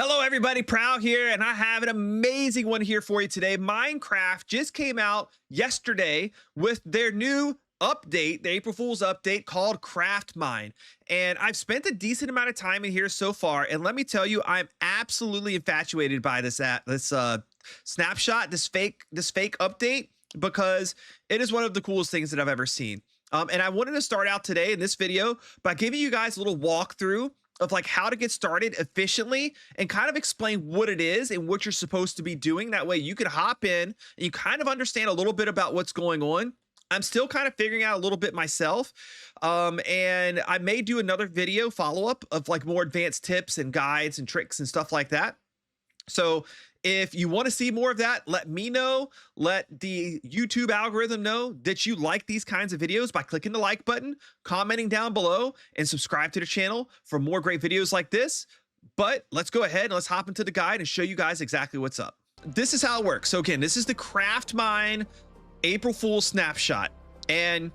Hello everybody, Prowl here, and I have an amazing one here for you today. Minecraft just came out yesterday with their new update, the April Fool's update called Craftmine. And I've spent a decent amount of time in here so far, and let me tell you, I'm absolutely infatuated by this snapshot, this fake update, because it is one of the coolest things that I've ever seen. And I wanted to start out today in this video by giving you guys a little walkthrough of like how to get started efficiently and kind of explain what it is and what you're supposed to be doing. That way you can hop in and you kind of understand a little bit about what's going on. I'm still kind of figuring out a little bit myself. And I may do another video follow-up of like more advanced tips and guides and tricks and stuff like that. So if you want to see more of that, let me know. Let the YouTube algorithm know that you like these kinds of videos by clicking the like button, commenting down below, and subscribe to the channel for more great videos like this. But let's go ahead and let's hop into the guide and show you guys exactly what's up. This is how it works. So again, this is the Craftmine April Fool's snapshot. And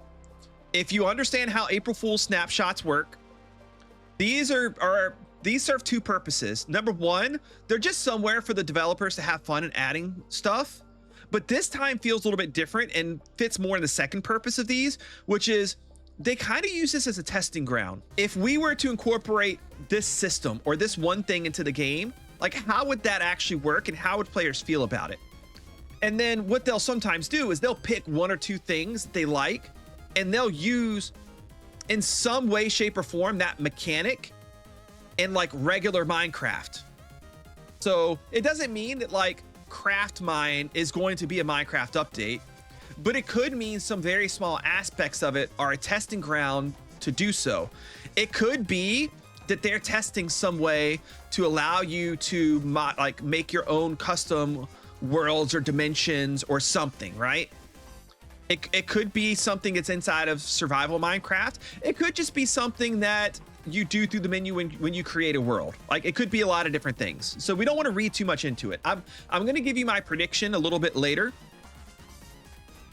if you understand how April Fool's snapshots work, these serve two purposes. Number one, they're just somewhere for the developers to have fun and adding stuff. But this time feels a little bit different and fits more in the second purpose of these, which is they kind of use this as a testing ground. If we were to incorporate this system or this one thing into the game, like how would that actually work and how would players feel about it? And then what they'll sometimes do is they'll pick one or two things that they like and they'll use in some way, shape, or form that mechanic in like regular Minecraft. So it doesn't mean that like Craftmine is going to be a Minecraft update, but it could mean some very small aspects of it are a testing ground to do so. It could be that they're testing some way to allow you to like make your own custom worlds or dimensions or something, right? It could be something that's inside of survival Minecraft. It could just be something that you do through the menu when you create a world. Like it could be a lot of different things. So we don't want to read too much into it. I'm going to give you my prediction a little bit later,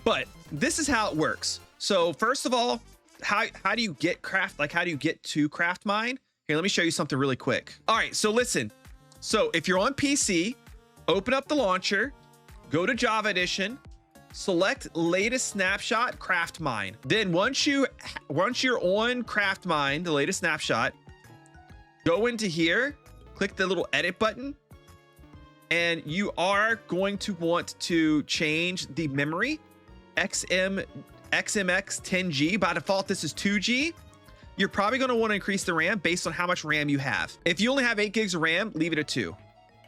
but this is how it works. So first of all, how do you get how do you get to Craftmine? Here, let me show you something really quick. All right, so listen. So if you're on PC, open up the launcher, go to Java Edition, select latest snapshot Craftmine. Then once you're on Craftmine, the latest snapshot, go into here, click the little edit button, and you are going to want to change the memory XMX 10G. By default, this is 2G. You're probably going to want to increase the RAM based on how much RAM you have. If you only have 8 gigs of RAM, leave it at 2.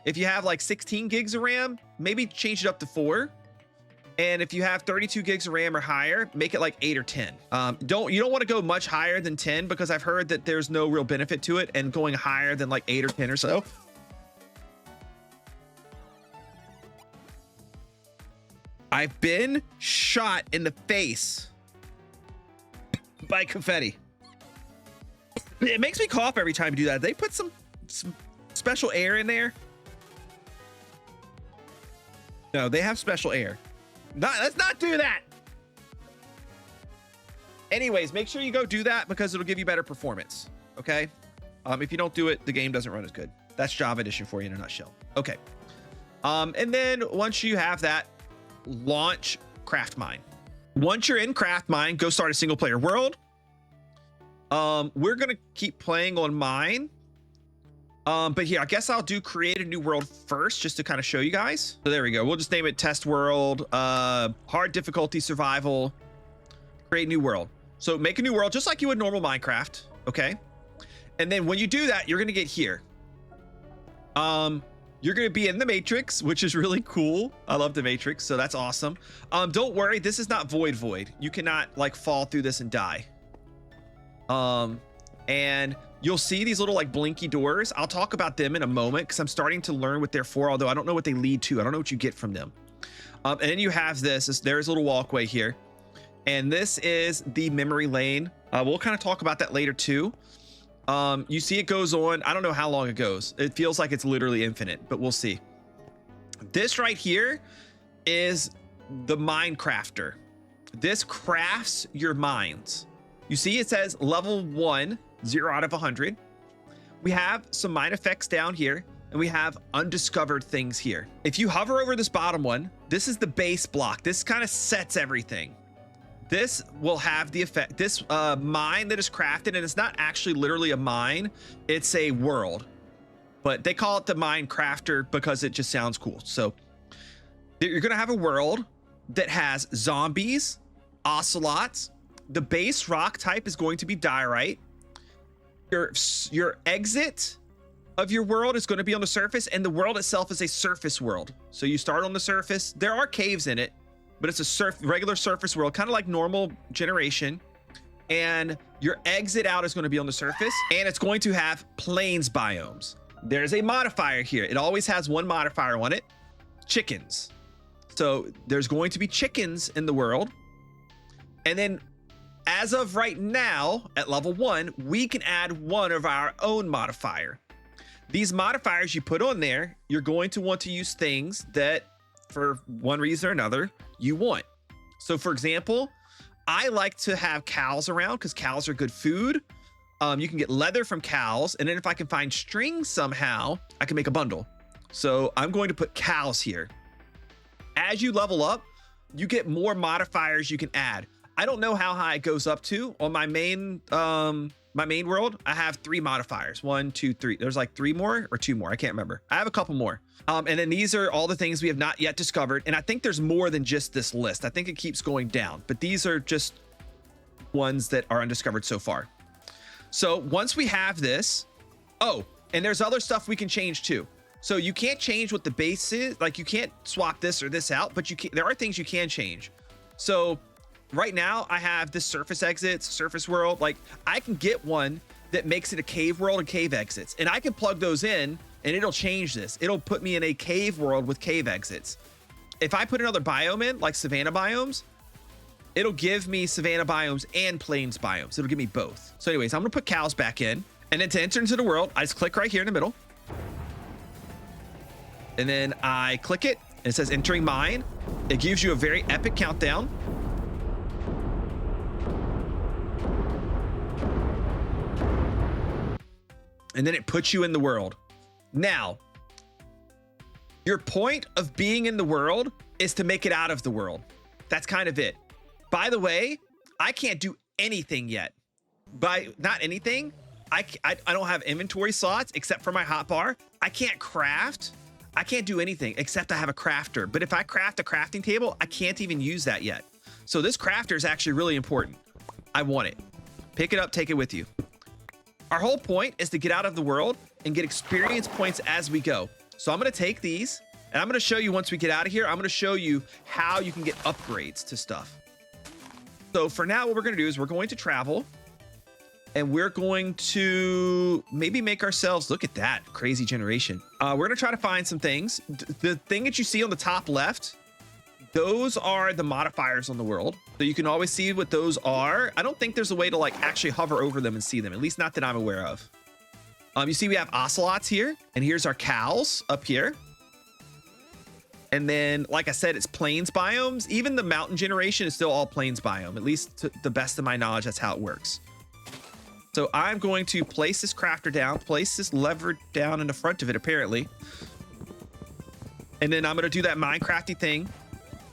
If you have like 16 gigs of RAM, maybe change it up to 4. And if you have 32 gigs of RAM or higher, make it like 8 or 10. You don't want to go much higher than 10 because I've heard that there's no real benefit to it, and going higher than like 8 or 10 or so. I've been shot in the face by confetti. It makes me cough every time you do that. They put some special air in there. No, they have special air. Let's not do that. Anyways, make sure you go do that because it'll give you better performance. Okay. If you don't do it, the game doesn't run as good. That's Java Edition for you in a nutshell. Okay. And then once you have that, launch Craftmine. Once you're in Craftmine, go start a single player world. We're going to keep playing on mine. But here, I guess I'll do create a new world first just to kind of show you guys. So there we go. We'll just name it test world, hard difficulty survival, create new world. So make a new world just like you would normal Minecraft. Okay. And then when you do that, you're going to get here. You're going to be in the Matrix, which is really cool. I love the Matrix. So that's awesome. Don't worry. This is not void. You cannot like fall through this and die. And you'll see these little like blinky doors. I'll talk about them in a moment because I'm starting to learn what they're for, although I don't know what they lead to. I don't know what you get from them. And then you have there's a little walkway here. And this is the memory lane. We'll kind of talk about that later too. You see it goes on. I don't know how long it goes. It feels like it's literally infinite, but we'll see. This right here is the Minecrafter. This crafts your mines. You see it says level 1, 0 out of 100. We have some mine effects down here. and we have undiscovered things here. If you hover over this bottom one, this is the base block. This kind of sets everything. This will have the effect, this mine that is crafted, and it's not actually literally a mine, it's a world. But they call it the mine crafter because it just sounds cool. So you're gonna have a world that has zombies, ocelots. The base rock type is going to be diorite. Your exit of your world is going to be on the surface, and the world itself is a surface world. So you start on the surface. There are caves in it, but it's a regular surface world, kind of like normal generation. And your exit out is going to be on the surface, and it's going to have plains biomes. There's a modifier here. It always has one modifier on it: chickens. So there's going to be chickens in the world. And then as of right now, at level 1, we can add one of our own modifier. These modifiers you put on there, you're going to want to use things that, for one reason or another, you want. So for example, I like to have cows around because cows are good food. You can get leather from cows, and then if I can find string somehow, I can make a bundle. So I'm going to put cows here. As you level up, you get more modifiers you can add. I don't know how high it goes up to. On my main world, I have 3 modifiers. 1, 2, 3. There's like 3 more or 2 more. I can't remember. I have a couple more. And then these are all the things we have not yet discovered. And I think there's more than just this list. I think it keeps going down, but these are just ones that are undiscovered so far. So once we have this, oh, and there's other stuff we can change too. So you can't change what the base is. Like you can't swap this or this out, but there are things you can change. So right now I have this surface exits, surface world. Like I can get one that makes it a cave world and cave exits, and I can plug those in and it'll change this. It'll put me in a cave world with cave exits. If I put another biome in, like savanna biomes, it'll give me savanna biomes and plains biomes. It'll give me both. So anyways, I'm gonna put cows back in, and then to enter into the world, I just click right here in the middle. And then I click it, and it says entering mine. It gives you a very epic countdown. And then it puts you in the world. Now, your point of being in the world is to make it out of the world. That's kind of it. By the way, I can't do anything yet. By not anything, I don't have inventory slots except for my hotbar. I can't craft. I can't do anything except I have a crafter. But if I craft a crafting table, I can't even use that yet. So this crafter is actually really important. I want it. Pick it up, take it with you. Our whole point is to get out of the world and get experience points as we go. So I'm going to take these, and I'm going to show you once we get out of here, I'm going to show you how you can get upgrades to stuff. So for now, what we're going to do is we're going to travel, and we're going to maybe make ourselves, look at that crazy generation. We're going to try to find some things. The thing that you see on the top left, those are the modifiers on the world. So you can always see what those are. I don't think there's a way to like actually hover over them and see them, at least not that I'm aware of. You see we have ocelots here, and here's our cows up here. And then, like I said, it's plains biomes. Even the mountain generation is still all plains biome, at least to the best of my knowledge, that's how it works. So I'm going to place this crafter down, place this lever down in the front of it, apparently. And then I'm going to do that Minecrafty thing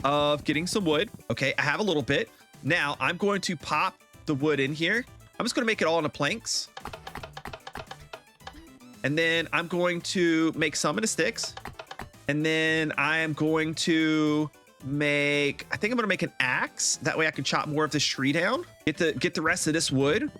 of getting some wood. Okay, I have a little bit. Now I'm going to pop the wood in here. I'm just going to make it all into planks. And then I'm going to make some of the sticks. And then I am going to make, I think I'm going to make an axe. That way I can chop more of this tree down, get the rest of this wood.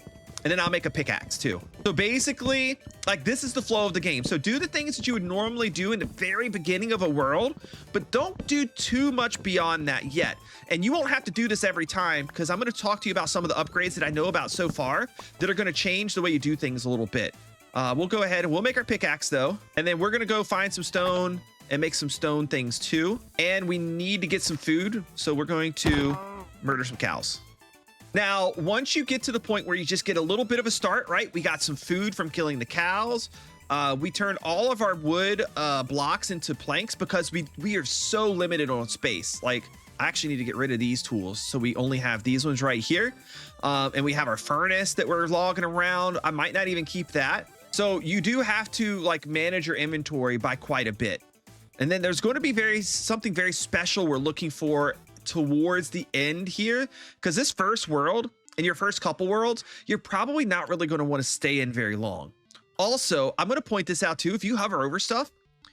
And then I'll make a pickaxe too. So basically, like this is the flow of the game. So do the things that you would normally do in the very beginning of a world, but don't do too much beyond that yet. And you won't have to do this every time, because I'm going to talk to you about some of the upgrades that I know about so far that are going to change the way you do things a little bit. We'll go ahead and we'll make our pickaxe though. And then we're going to go find some stone and make some stone things too. And we need to get some food. So we're going to murder some cows. Now, once you get to the point where you just get a little bit of a start, right? We got some food from killing the cows. We turned all of our wood blocks into planks because we are so limited on space. Like, I actually need to get rid of these tools. So we only have these ones right here. And we have our furnace that we're logging around. I might not even keep that. So you do have to like manage your inventory by quite a bit. And then there's going to be something very special we're looking for towards the end here, because this first world and your first couple worlds, you're probably not really going to want to stay in very long. Also, I'm going to point this out too. If you hover over stuff,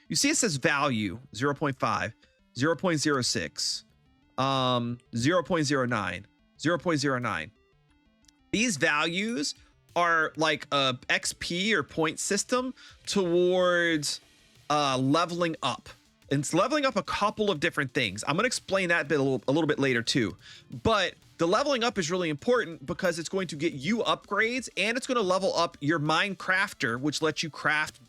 you see it says value 0.5, 0.06, 0.09, 0.09. These values are like a XP or point system towards leveling up. And it's leveling up a couple of different things. I'm going to explain that bit a little bit later too. But the leveling up is really important because it's going to get you upgrades, and it's going to level up your mine crafter, which lets you craft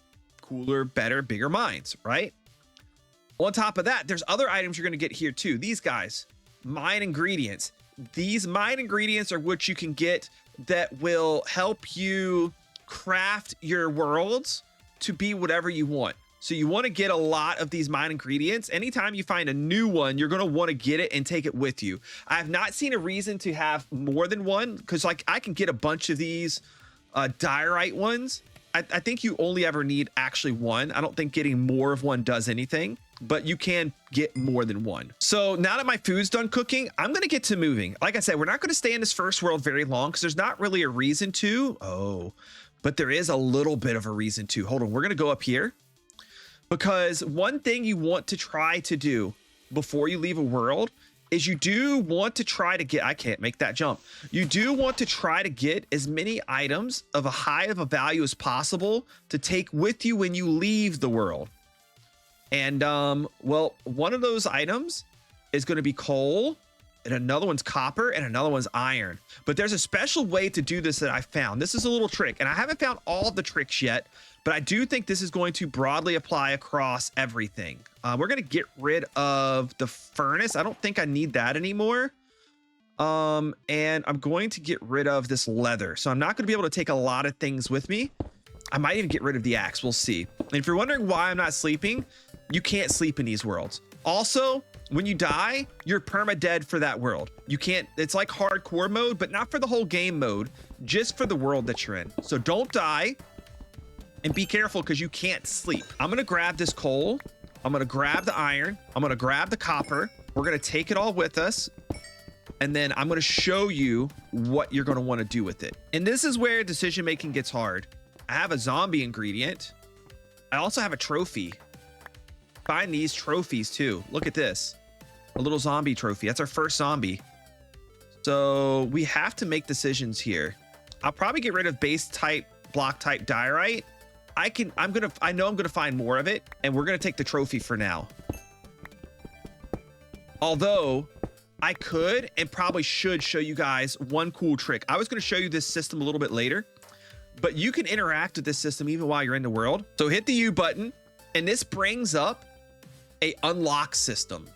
cooler, better, bigger mines, right? On top of that, there's other items you're going to get here too. These guys, mine ingredients. These mine ingredients are what you can get that will help you craft your worlds to be whatever you want. So you want to get a lot of these mine ingredients. Anytime you find a new one, you're going to want to get it and take it with you. I have not seen a reason to have more than one, because like I can get a bunch of these diorite ones. I think you only ever need actually one. I don't think getting more of one does anything, but you can get more than one. So now that my food's done cooking, I'm going to get to moving. Like I said, we're not going to stay in this first world very long because there's not really a reason to. Oh, but there is a little bit of a reason to. Hold on. We're going to go up here. Because one thing you want to try to do before you leave a world is you do want to try to get, I can't make that jump. You do want to try to get as many items of a high of a value as possible to take with you when you leave the world. And well, one of those items is going to be coal, and another one's copper, and another one's iron. But there's a special way to do this that I found. This is a little trick, and I haven't found all of the tricks yet, but I do think this is going to broadly apply across everything. We're going to get rid of the furnace. I don't think I need that anymore. And I'm going to get rid of this leather. So I'm not going to be able to take a lot of things with me. I might even get rid of the axe. We'll see. And if you're wondering why I'm not sleeping, you can't sleep in these worlds. Also, when you die, you're perma-dead for that world. You can't, it's like hardcore mode, but not for the whole game mode, just for the world that you're in. So don't die. And be careful because you can't sleep. I'm going to grab this coal. I'm going to grab the iron. I'm going to grab the copper. We're going to take it all with us. And then I'm going to show you what you're going to want to do with it. And this is where decision making gets hard. I have a zombie ingredient. I also have a trophy. Find these trophies too. Look at this. A little zombie trophy. That's our first zombie. So we have to make decisions here. I'll probably get rid of base type, block type diorite. I know I'm gonna find more of it, and we're gonna take the trophy for now. Although I could and probably should show you guys one cool trick. I was gonna show you this system a little bit later, but you can interact with this system even while you're in the world. So hit the U button, and this brings up a unlock system.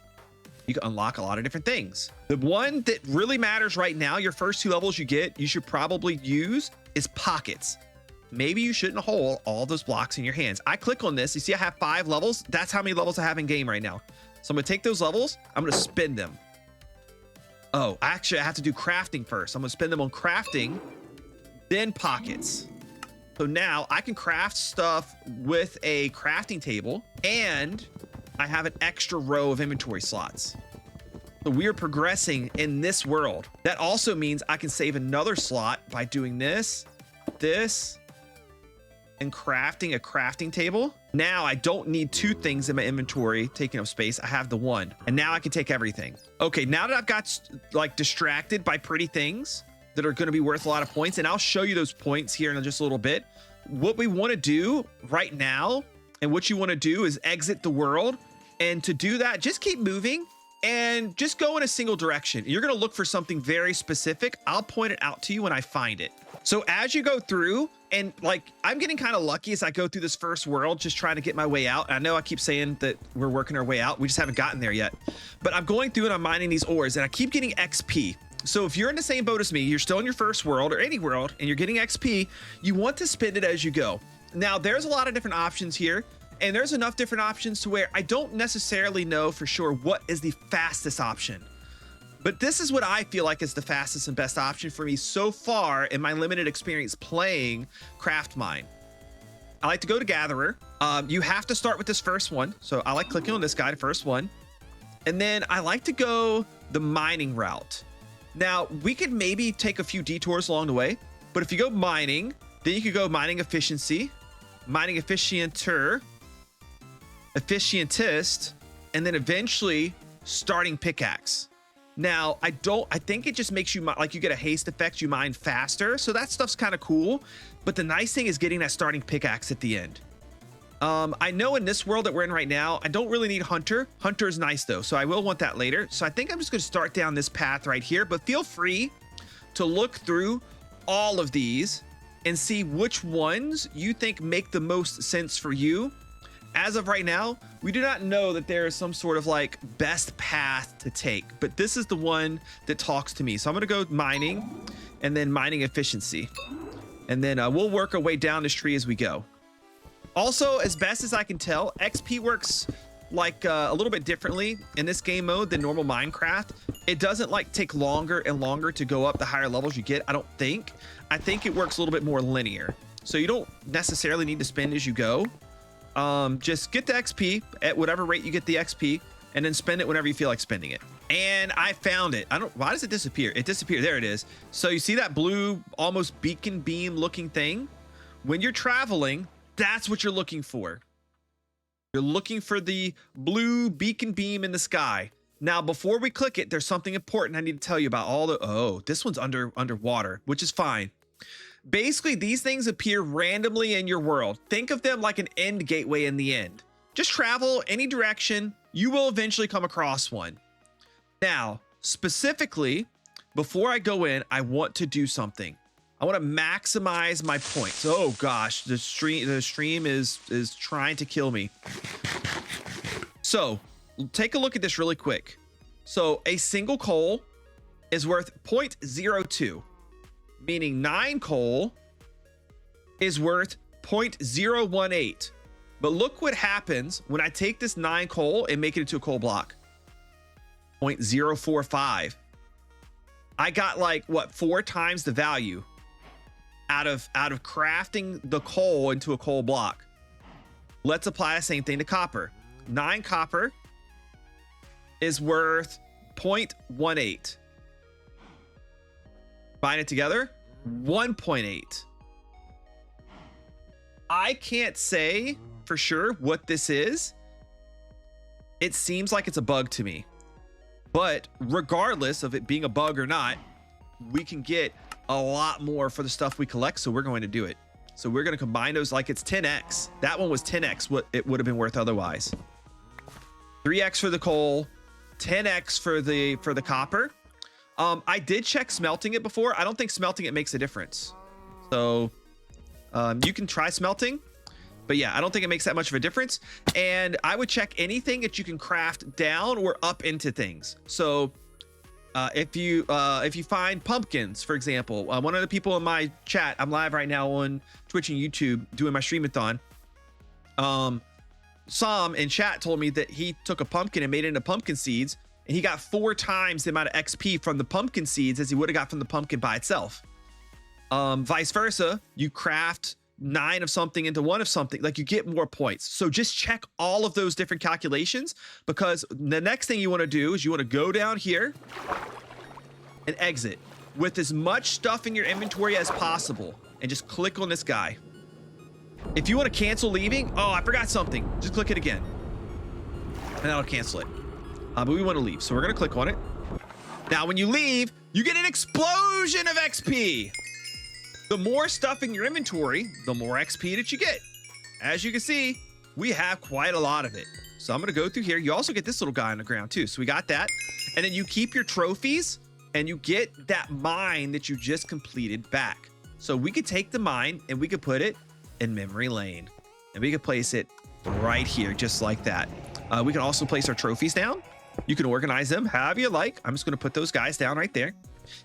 You can unlock a lot of different things. The one that really matters right now, your first 2 levels you get, you should probably use is pockets. Maybe you shouldn't hold all those blocks in your hands. I click on this. You see I have 5 levels. That's how many levels I have in game right now. So I'm going to take those levels. I'm going to spend them. Oh, actually, I have to do crafting first. I'm going to spend them on crafting, then pockets. So now I can craft stuff with a crafting table, and I have an extra row of inventory slots. So we are progressing in this world. That also means I can save another slot by doing this, and crafting a crafting table. Now I don't need 2 things in my inventory taking up space. I have the 1, and now I can take everything. Okay, now that I've got like distracted by pretty things that are going to be worth a lot of points, and I'll show you those points here in just a little bit. What we want to do right now, and what you want to do, is exit the world. And to do that, just keep moving and just go in a single direction. You're going to look for something very specific. I'll point it out to you when I find it. So as you go through, and like, I'm getting kind of lucky as I go through this first world, just trying to get my way out. I know I keep saying that we're working our way out. We just haven't gotten there yet. But I'm going through and I'm mining these ores, and I keep getting XP. So if you're in the same boat as me, you're still in your first world or any world, and you're getting XP, you want to spend it as you go. Now, there's a lot of different options here, and there's enough different options to where I don't necessarily know for sure what is the fastest option. But this is what I feel like is the fastest and best option for me so far in my limited experience playing Craftmine. I like to go to gatherer. You have to start with this first one. So I like clicking on this guy, the first one. And then I like to go the mining route. Now we could maybe take a few detours along the way, but if you go mining, then you could go mining efficiency, mining efficienter, efficientist, and then eventually starting pickaxe. Now, I think it just makes you, like, you get a haste effect, you mine faster. So that stuff's kind of cool. But the nice thing is getting that starting pickaxe at the end. I know in this world that we're in right now, I don't really need hunter. Hunter is nice though, so I will want that later. So I think I'm just going to start down this path right here, but feel free to look through all of these and see which ones you think make the most sense for you. As of right now, we do not know that there is some sort of like best path to take, but this is the one that talks to me. So I'm going to go mining and then mining efficiency, and then we'll work our way down this tree as we go. Also, as best as I can tell, XP works like a little bit differently in this game mode than normal Minecraft. It doesn't like take longer and longer to go up the higher levels you get, I don't think. I think it works a little bit more linear. So you don't necessarily need to spend as you go. Just get the XP at whatever rate you get the XP, and then spend it whenever you feel like spending it. And I found it. Why does it disappear? It disappeared. There it is. So you see that blue, almost beacon beam looking thing? When you're traveling, that's what you're looking for. You're looking for the blue beacon beam in the sky. Now, before we click it, there's something important I need to tell you about. Oh, this one's underwater, which is fine. Basically, these things appear randomly in your world. Think of them like an end gateway in the end. Just travel any direction, you will eventually come across one. Now, specifically, before I go in, I want to do something. I want to maximize my points. Oh gosh, the stream is trying to kill me. So, take a look at this really quick. So, a single coal is worth 0.02. Meaning 9 coal is worth 0.018. But look what happens when I take this 9 coal and make it into a coal block. 0.045. I got like, what, 4 times the value out of crafting the coal into a coal block. Let's apply the same thing to copper. 9 copper is worth 0.18. Combine it together, 1.8. I can't say for sure what this is. It seems like it's a bug to me. But regardless of it being a bug or not, we can get a lot more for the stuff we collect, so we're going to do it. So we're going to combine those like it's 10x. That one was 10x what it would have been worth otherwise. 3x for the coal, 10x for the copper. I did check smelting it before. I don't think smelting it makes a difference. So you can try smelting, but yeah, I don't think it makes that much of a difference. And I would check anything that you can craft down or up into things. So if you find pumpkins, for example, one of the people in my chat, I'm live right now on Twitch and YouTube doing my streamathon. Sam in chat told me that he took a pumpkin and made it into pumpkin seeds, and he got 4 times the amount of XP from the pumpkin seeds as he would have got from the pumpkin by itself. Vice versa, you craft 9 of something into 1 of something, like you get more points. So just check all of those different calculations, because the next thing you want to do is you want to go down here and exit with as much stuff in your inventory as possible, and just click on this guy. If you want to cancel leaving, oh, I forgot something, just click it again and that'll cancel it. But we want to leave, so we're going to click on it. Now, when you leave, you get an explosion of XP. The more stuff in your inventory, the more XP that you get. As you can see, we have quite a lot of it. So I'm going to go through here. You also get this little guy on the ground too. So we got that. And then you keep your trophies and you get that mine that you just completed back. So we could take the mine and we could put it in memory lane. And we could place it right here, just like that. We can also place our trophies down. You can organize them however you like. I'm just going to put those guys down right there.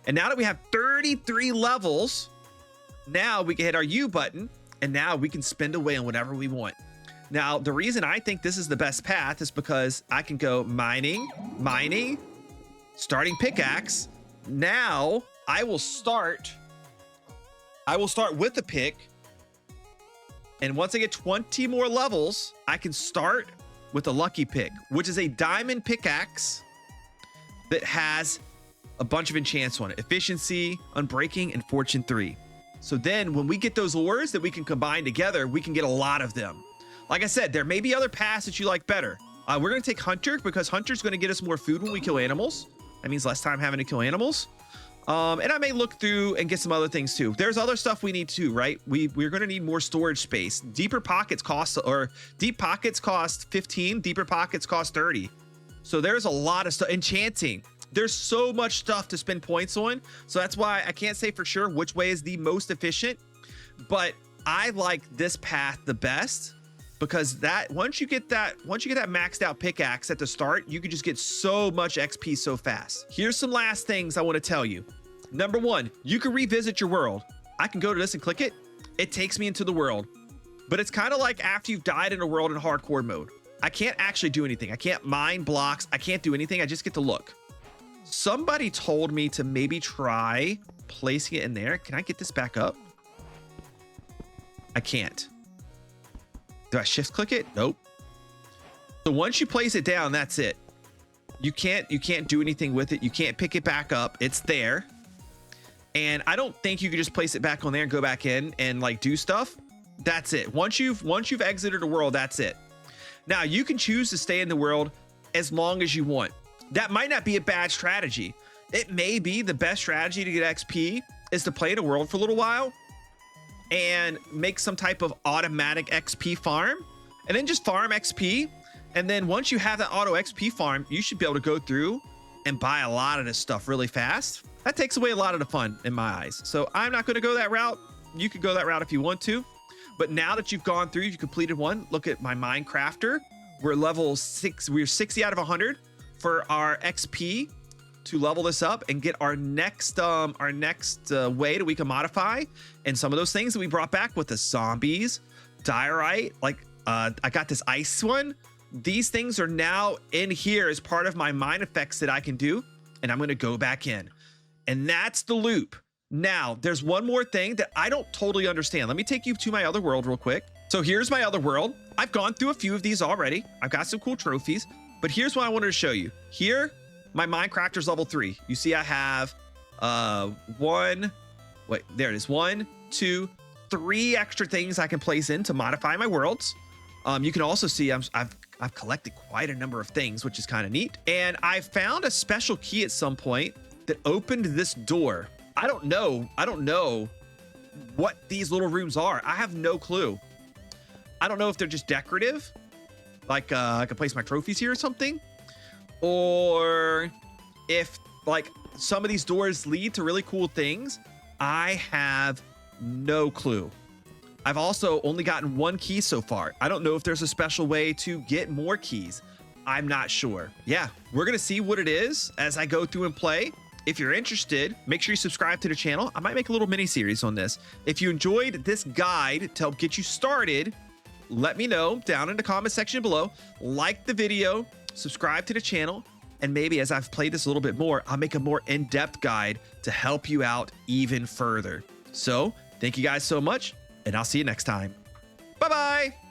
And now that we have 33 levels, now we can hit our U button, and now we can spend away on whatever we want. Now, the reason I think this is the best path is because I can go mining, starting pickaxe. Now I will start with the pick, And once I get 20 more levels, I can start with a lucky pick, which is a diamond pickaxe that has a bunch of enchants on it. Efficiency, Unbreaking, and Fortune 3. So then when we get those ores that we can combine together, we can get a lot of them. Like I said, there may be other paths that you like better. We're going to take Hunter because Hunter's going to get us more food when we kill animals. That means less time having to kill animals. And I may look through and get some other things too. There's other stuff we need too, right? We're going to need more storage space. Deep pockets cost 15, deeper pockets cost 30. So there's a lot of stuff. Enchanting. There's so much stuff to spend points on. So that's why I can't say for sure which way is the most efficient, but I like this path the best because once you get that maxed out pickaxe at the start, you can just get so much XP so fast. Here's some last things I want to tell you. Number one, you can revisit your world. I can go to this and click it. It takes me into the world, but it's kind of like after you've died in a world in hardcore mode. I can't actually do anything. I can't mine blocks. I can't do anything. I just get to look. Somebody told me to maybe try placing it in there. Can I get this back up? I can't. Do I shift click it? Nope. So once you place it down, that's it. You can't do anything with it. You can't pick it back up. It's there. And I don't think you can just place it back on there and go back in and like do stuff. That's it. Once you've exited a world, that's it. Now you can choose to stay in the world as long as you want. That might not be a bad strategy. It may be the best strategy to get XP is to play in a world for a little while and make some type of automatic XP farm and then just farm XP. And then once you have that auto XP farm, you should be able to go through and buy a lot of this stuff really fast. That takes away a lot of the fun in my eyes. So I'm not going to go that route. You could go that route if you want to. But now that you've gone through, you completed one, look at my Minecrafter. We're level 6. We're 60 out of 100 for our XP to level this up and get our next way that we can modify. And some of those things that we brought back with the zombies, diorite, like I got this ice one. These things are now in here as part of my mine effects that I can do. And I'm going to go back in. And that's the loop. Now, there's one more thing that I don't totally understand. Let me take you to my other world real quick. So here's my other world. I've gone through a few of these already. I've got some cool trophies. But here's what I wanted to show you. Here, my Minecrafter's level 3. You see I have 1, 2, 3 extra things I can place in to modify my worlds. You can also see I've collected quite a number of things, which is kind of neat. And I found a special key at some point that opened this door. I don't know what these little rooms are. I have no clue. I don't know if they're just decorative. Like I could place my trophies here or something, or if like some of these doors lead to really cool things. I have no clue. I've also only gotten 1 key so far. I don't know if there's a special way to get more keys. I'm not sure. Yeah, we're gonna see what it is as I go through and play. If you're interested, make sure you subscribe to the channel. I might make a little mini series on this. If you enjoyed this guide to help get you started, let me know down in the comment section below. Like the video, subscribe to the channel, and maybe as I've played this a little bit more, I'll make a more in-depth guide to help you out even further. So thank you guys so much, and I'll see you next time. Bye-bye.